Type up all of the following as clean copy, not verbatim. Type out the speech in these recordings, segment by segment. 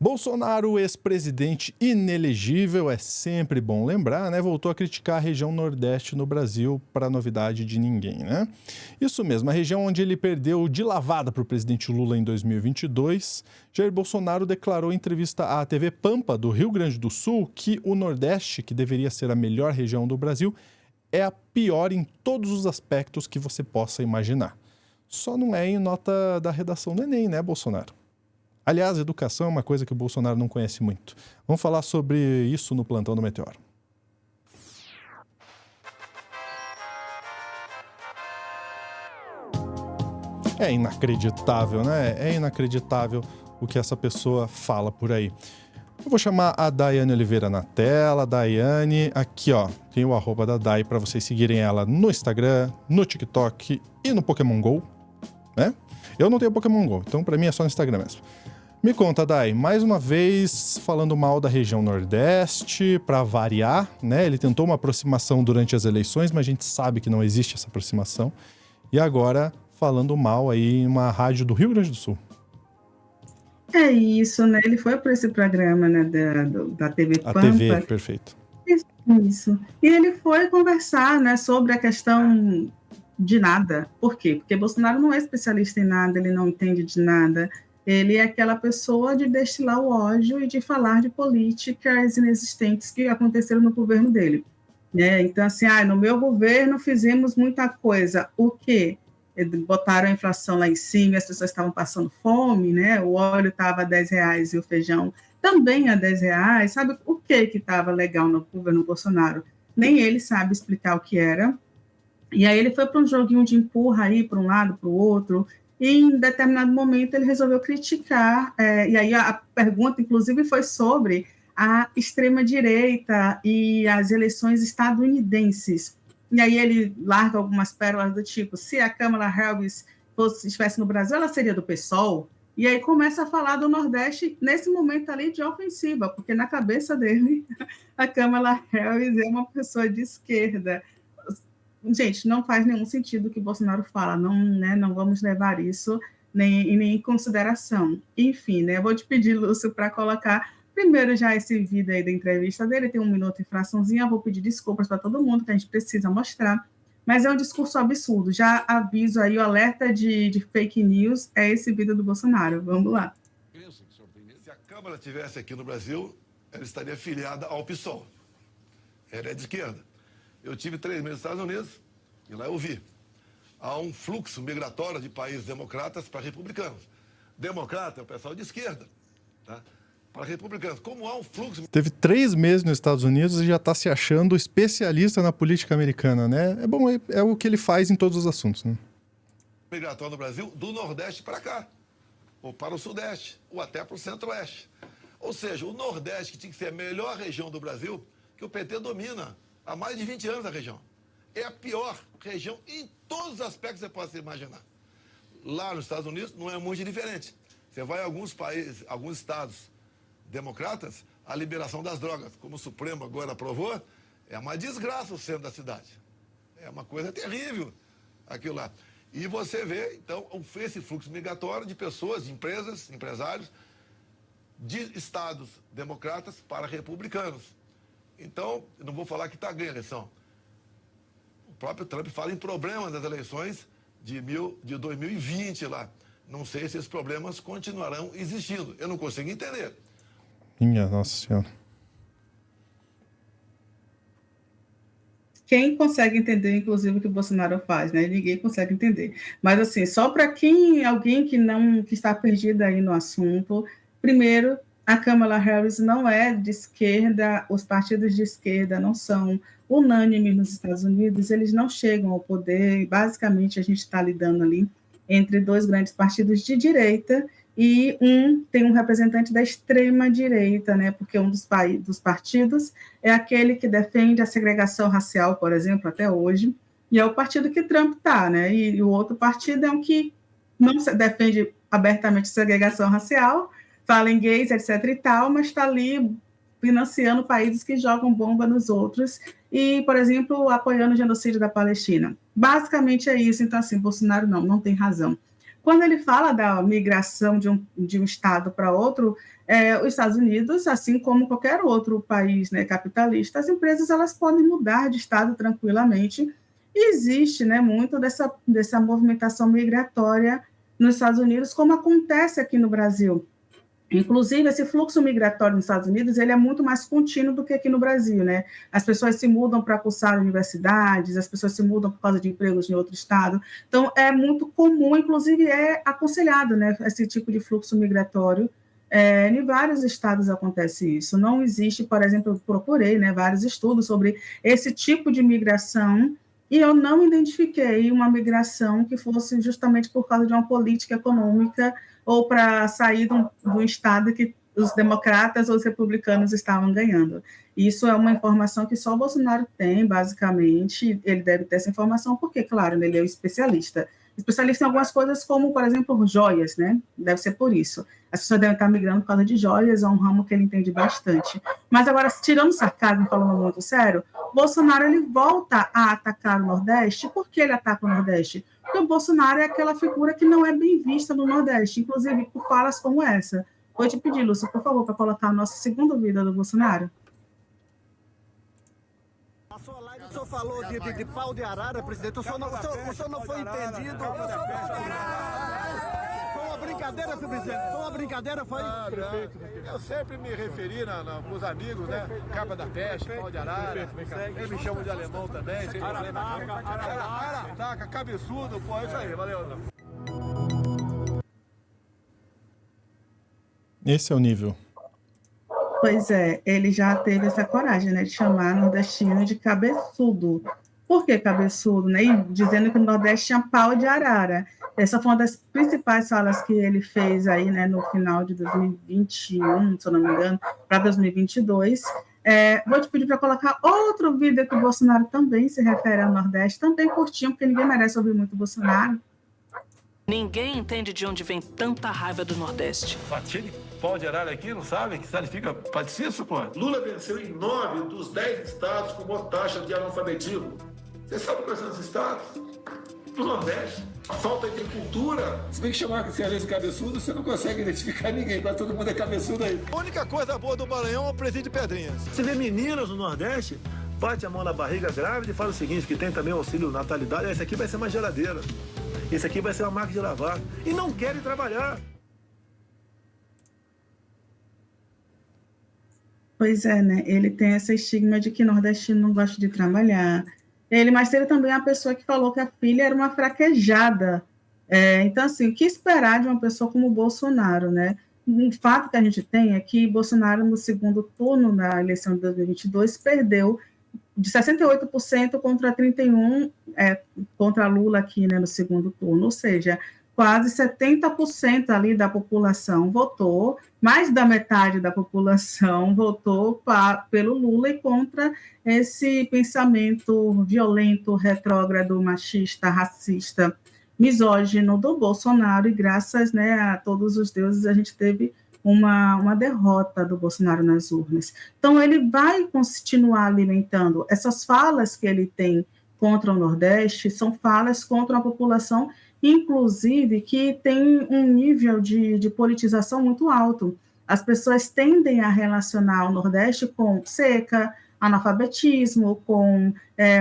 Bolsonaro, ex-presidente inelegível, é sempre bom lembrar, né? Voltou a criticar a região Nordeste no Brasil, para novidade de ninguém, né? Isso mesmo, a região onde ele perdeu de lavada para o presidente Lula em 2022. Jair Bolsonaro declarou em entrevista à TV Pampa, do Rio Grande do Sul, que o Nordeste, que deveria ser a melhor região do Brasil, é a pior em todos os aspectos que você possa imaginar. Só não é em nota da redação do Enem, né, Bolsonaro? Aliás, educação é uma coisa que o Bolsonaro não conhece muito. Vamos falar sobre isso no Plantão do Meteoro. É inacreditável, né? É inacreditável o que essa pessoa fala por aí. Eu vou chamar a Daiane Oliveira na tela. Daiane, aqui ó, tem o arroba da Dai para vocês seguirem ela no Instagram, no TikTok e no Pokémon GO, né? Eu não tenho Pokémon GO, então para mim é só no Instagram mesmo. Me conta, Dai, mais uma vez falando mal da região Nordeste, para variar, né? Ele tentou uma aproximação durante as eleições, mas a gente sabe que não existe essa aproximação. E agora falando mal aí em uma rádio do Rio Grande do Sul. É isso, né? Ele foi para esse programa, né, da TV Pampa. A TV, perfeito. Isso. E ele foi conversar, né, sobre a questão de nada. Por quê? Porque Bolsonaro não é especialista em nada, ele não entende de nada. Ele é aquela pessoa de destilar o ódio e de falar de políticas inexistentes que aconteceram no governo dele. Né? Então, assim, no meu governo fizemos muita coisa. O quê? Botaram a inflação lá em cima, as pessoas estavam passando fome, né? O óleo estava a R$10 e o feijão também a R$10. Sabe o que estava legal no governo Bolsonaro? Nem ele sabe explicar o que era. E aí ele foi para um joguinho de empurra aí para um lado, para o outro, e em determinado momento ele resolveu criticar, e aí a pergunta, inclusive, foi sobre a extrema-direita e as eleições estadunidenses. E aí ele larga algumas pérolas do tipo, se a Kamala Harris estivesse no Brasil, ela seria do PSOL? E aí começa a falar do Nordeste nesse momento ali de ofensiva, porque na cabeça dele, a Kamala Harris é uma pessoa de esquerda. Gente, não faz nenhum sentido o que Bolsonaro fala, não, né, não vamos levar isso nem em consideração. Enfim, né, eu vou te pedir, Lúcio, para colocar primeiro já esse vídeo aí da entrevista dele, tem 1 minuto e fraçãozinha, eu vou pedir desculpas para todo mundo, que a gente precisa mostrar, mas é um discurso absurdo, já aviso aí, o alerta de fake news é esse vídeo do Bolsonaro, vamos lá. Se a Câmara estivesse aqui no Brasil, ela estaria filiada ao PSOL, ela é de esquerda. Eu tive 3 meses nos Estados Unidos e lá eu vi. Há um fluxo migratório de países democratas para republicanos. Democrata é o pessoal de esquerda, tá? Para republicanos. Como há um fluxo... Teve 3 meses nos Estados Unidos e já está se achando especialista na política americana, né? É bom, é o que ele faz em todos os assuntos, né? Migratório no Brasil, do Nordeste para cá, ou para o Sudeste, ou até para o Centro-Oeste. Ou seja, o Nordeste, que tinha que ser a melhor região do Brasil, que o PT domina há mais de 20 anos a região. É a pior região em todos os aspectos que você possa imaginar. Lá nos Estados Unidos não é muito diferente. Você vai a alguns países, alguns estados democratas, a liberação das drogas, como o Supremo agora aprovou, é uma desgraça o centro da cidade. É uma coisa terrível aquilo lá. E você vê, então, esse fluxo migratório de pessoas, de empresas, empresários, de estados democratas para republicanos. Então, eu não vou falar que está ganhando a eleição. O próprio Trump fala em problemas das eleições de 2020 lá. Não sei se esses problemas continuarão existindo. Eu não consigo entender. Minha Nossa Senhora. Quem consegue entender, inclusive, o que o Bolsonaro faz, né? Ninguém consegue entender. Mas, assim, só para alguém que está perdido aí no assunto, primeiro, a Kamala Harris não é de esquerda, os partidos de esquerda não são unânimes nos Estados Unidos, eles não chegam ao poder, basicamente a gente está lidando ali entre 2 grandes partidos de direita e tem um representante da extrema-direita, né, porque um dos partidos é aquele que defende a segregação racial, por exemplo, até hoje, e é o partido que Trump está, né, e o outro partido é um que não defende abertamente segregação racial, fala em gays, etc. e tal, mas está ali financiando países que jogam bomba nos outros e, por exemplo, apoiando o genocídio da Palestina. Basicamente é isso. Então, assim, Bolsonaro não tem razão. quando ele fala da migração de um estado para outro, os Estados Unidos, assim como qualquer outro país, né, capitalista, as empresas elas podem mudar de estado tranquilamente. E existe, né, muito dessa movimentação migratória nos Estados Unidos, como acontece aqui no Brasil. Inclusive, esse fluxo migratório nos Estados Unidos ele é muito mais contínuo do que aqui no Brasil, né? As pessoas se mudam para cursar universidades, as pessoas se mudam por causa de empregos em outro estado. Então, é muito comum, inclusive é aconselhado, né, esse tipo de fluxo migratório. Em vários estados acontece isso. Não existe, por exemplo, eu procurei, né, vários estudos sobre esse tipo de migração e eu não identifiquei uma migração que fosse justamente por causa de uma política econômica ou para sair do estado que os democratas ou os republicanos estavam ganhando. Isso é uma informação que só o Bolsonaro tem, basicamente. Ele deve ter essa informação porque, claro, ele é um especialista. Especialista em algumas coisas como, por exemplo, joias, né? Deve ser por isso. As pessoas devem estar migrando por causa de joias, é um ramo que ele entende bastante. Mas agora, tirando o sarcasmo, falando muito sério, Bolsonaro ele volta a atacar o Nordeste. Por que ele ataca o Nordeste? Porque o Bolsonaro é aquela figura que não é bem vista no Nordeste, inclusive por falas como essa. Vou te pedir, Lúcia, por favor, para colocar a nossa segunda vídeo do Bolsonaro. A sua live, o senhor falou de pau de arara, presidente. O senhor não foi entendido. Foi uma brincadeira, senhor presidente. Foi uma brincadeira, foi. Eu sempre me referi com os amigos, né? Capa da peste, pau de arara. Eles me chamam de alemão também, sem problema. Arataca, cabeçudo, pô, é isso aí, valeu. Esse é o nível. Pois é, ele já teve essa coragem, né, de chamar nordestino de cabeçudo. Por que cabeçudo? Né? E dizendo que o Nordeste tinha pau de arara. Essa foi uma das principais falas que ele fez aí, né, no final de 2021, se eu não me engano, para 2022. Vou te pedir para colocar outro vídeo que o Bolsonaro também se refere ao Nordeste, também curtinho, porque ninguém merece ouvir muito o Bolsonaro. Ninguém entende de onde vem tanta raiva do Nordeste. Fatine, pau de arara aqui, não sabe? Que significa paticício, pô? Lula venceu em 9 dos 10 estados com maior taxa de analfabetismo. Você sabe quais são os estados? Do Nordeste. Falta de cultura. Se bem que chamar que você é cabeçudo, você não consegue identificar ninguém, mas todo mundo é cabeçudo aí. A única coisa boa do Maranhão é o presídio de Pedrinhas. Você vê meninas no Nordeste, bate a mão na barriga grávida e fala o seguinte, que tem também o auxílio natalidade, esse aqui vai ser uma geladeira. Esse aqui vai ser uma máquina de lavar. E não querem trabalhar. Pois é, né? Ele tem esse estigma de que nordestino não gosta de trabalhar. Mas ele também é uma pessoa que falou que a filha era uma fraquejada. Então, assim, o que esperar de uma pessoa como o Bolsonaro, né? Um fato que a gente tem é que Bolsonaro, no segundo turno da eleição de 2022, perdeu de 68% contra 31% contra Lula aqui, né, no segundo turno, ou seja, quase 70% ali da população votou, mais da metade da população votou pelo Lula e contra esse pensamento violento, retrógrado, machista, racista, misógino do Bolsonaro, e graças, né, a todos os deuses a gente teve uma derrota do Bolsonaro nas urnas. Então, ele vai continuar alimentando essas falas que ele tem contra o Nordeste, são falas contra uma população, inclusive, que tem um nível de politização muito alto. As pessoas tendem a relacionar o Nordeste com seca, analfabetismo, com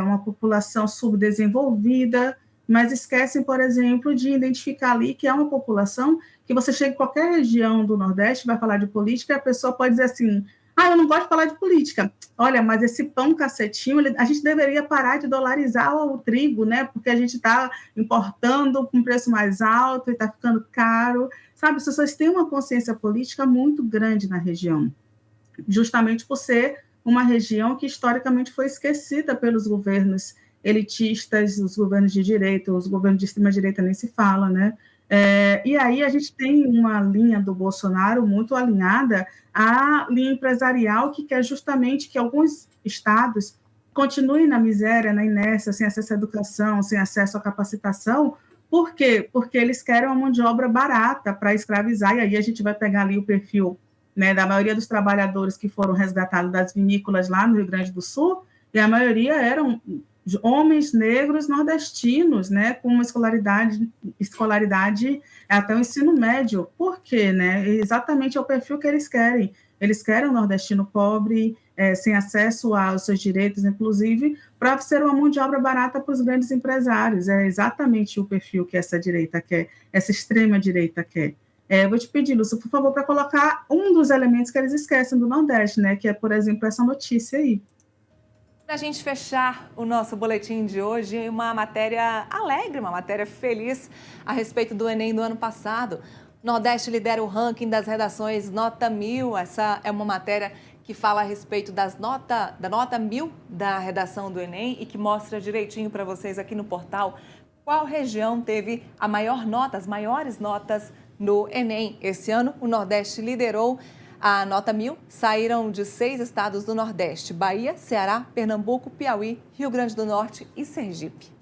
uma população subdesenvolvida, mas esquecem, por exemplo, de identificar ali que é uma população que você chega em qualquer região do Nordeste, vai falar de política, e a pessoa pode dizer assim, eu não gosto de falar de política. Olha, mas esse pão cacetinho, a gente deveria parar de dolarizar o trigo, né? Porque a gente está importando com preço mais alto e está ficando caro. Sabe, as pessoas têm uma consciência política muito grande na região, justamente por ser uma região que historicamente foi esquecida pelos governos elitistas, os governos de direita, os governos de extrema-direita nem se fala, né? E aí a gente tem uma linha do Bolsonaro muito alinhada à linha empresarial, que quer justamente que alguns estados continuem na miséria, na inércia, sem acesso à educação, sem acesso à capacitação. Por quê? Porque eles querem uma mão de obra barata para escravizar, e aí a gente vai pegar ali o perfil, né, da maioria dos trabalhadores que foram resgatados das vinícolas lá no Rio Grande do Sul, e a maioria eram homens negros nordestinos, né, com uma escolaridade até o ensino médio. Por quê, né? Exatamente é o perfil que eles querem. Eles querem um nordestino pobre, sem acesso aos seus direitos, inclusive, para ser uma mão de obra barata para os grandes empresários. É exatamente o perfil que essa direita quer, essa extrema-direita quer. Vou te pedir, Lúcio, por favor, para colocar um dos elementos que eles esquecem do Nordeste, né, que é, por exemplo, essa notícia aí. Para a gente fechar o nosso boletim de hoje, uma matéria alegre, uma matéria feliz a respeito do Enem do ano passado. O Nordeste lidera o ranking das redações Nota 1000. Essa é uma matéria que fala a respeito da nota 1000 da redação do Enem e que mostra direitinho para vocês aqui no portal qual região teve a maior nota, as maiores notas no Enem. Esse ano, o Nordeste liderou a nota 1000, saíram de 6 estados do Nordeste: Bahia, Ceará, Pernambuco, Piauí, Rio Grande do Norte e Sergipe.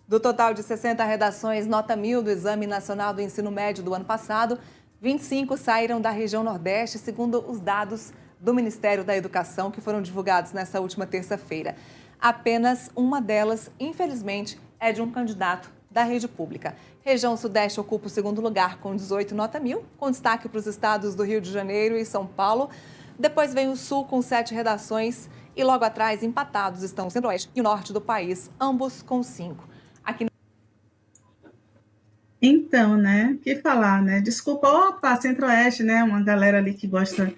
Do total de 60 redações nota 1000 do Exame Nacional do Ensino Médio do ano passado, 25 saíram da região Nordeste, segundo os dados do Ministério da Educação, que foram divulgados nessa última terça-feira. Apenas uma delas, infelizmente, é de um candidato da rede pública. Região Sudeste ocupa o segundo lugar com 18 nota 1000, com destaque para os estados do Rio de Janeiro e São Paulo. Depois vem o Sul com 7 redações e logo atrás, empatados, estão o Centro-Oeste e o Norte do país, ambos com 5. Então, né, que falar, né? Desculpa, Centro-Oeste, né? Uma galera ali que gosta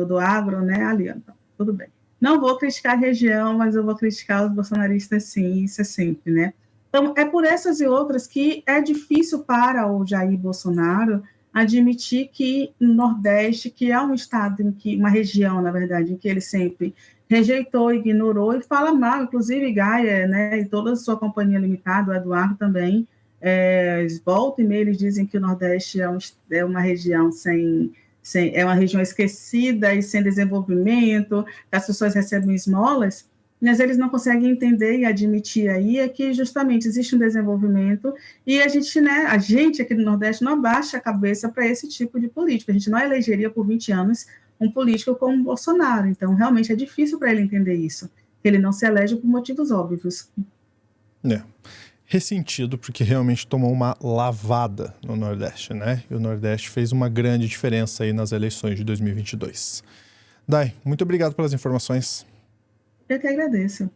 do agro, né? Ali, então, tudo bem. Não vou criticar a região, mas eu vou criticar os bolsonaristas, sim, isso é sempre, né? Então, é por essas e outras que é difícil para o Jair Bolsonaro admitir que no Nordeste, que é um estado, uma região, na verdade, em que ele sempre rejeitou, ignorou e fala mal, inclusive Gaia, né, e toda a sua companhia limitada, o Eduardo também, volta e meia eles dizem que o Nordeste é uma região é uma região esquecida e sem desenvolvimento, que as pessoas recebem esmolas, mas eles não conseguem entender e admitir aí que justamente existe um desenvolvimento e a gente aqui no Nordeste não abaixa a cabeça para esse tipo de política. A gente não elegeria por 20 anos um político como o Bolsonaro. Então, realmente é difícil para ele entender isso. Ele não se elege por motivos óbvios. Ressentido, porque realmente tomou uma lavada no Nordeste, né? E o Nordeste fez uma grande diferença aí nas eleições de 2022. Dai, muito obrigado pelas informações. Eu que agradeço.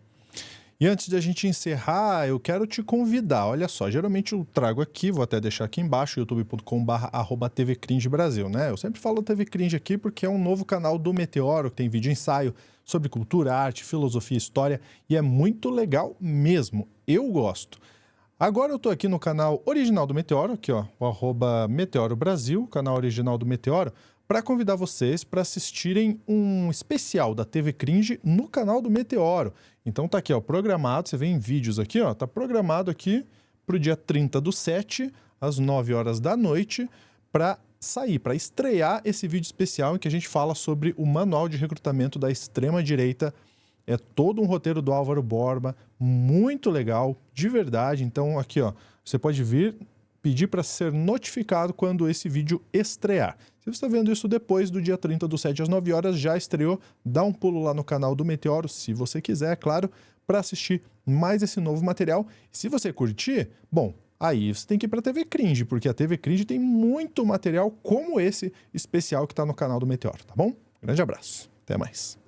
E antes de a gente encerrar, eu quero te convidar. Olha só, geralmente eu trago aqui, vou até deixar aqui embaixo, youtube.com/tvcringebrasil, né? Eu sempre falo TV Cringe aqui porque é um novo canal do Meteoro, que tem vídeo ensaio sobre cultura, arte, filosofia, história, e é muito legal mesmo. Eu gosto. Agora eu tô aqui no canal original do Meteoro, aqui ó, o @Meteoro Brasil, canal original do Meteoro, para convidar vocês para assistirem um especial da TV Cringe no canal do Meteoro. Então tá aqui, ó, programado, você vê em vídeos aqui, ó, tá programado aqui pro dia 30/7, às 9 horas da noite, para sair, para estrear esse vídeo especial em que a gente fala sobre o manual de recrutamento da extrema-direita. É todo um roteiro do Álvaro Borba, muito legal, de verdade. Então aqui, ó, você pode vir pedir para ser notificado quando esse vídeo estrear. Se você está vendo isso depois do dia 30/7 às 9 horas, já estreou, dá um pulo lá no canal do Meteoro, se você quiser, é claro, para assistir mais esse novo material. Se você curtir, bom, aí você tem que ir para a TV Cringe, porque a TV Cringe tem muito material como esse especial que está no canal do Meteoro, tá bom? Grande abraço, até mais.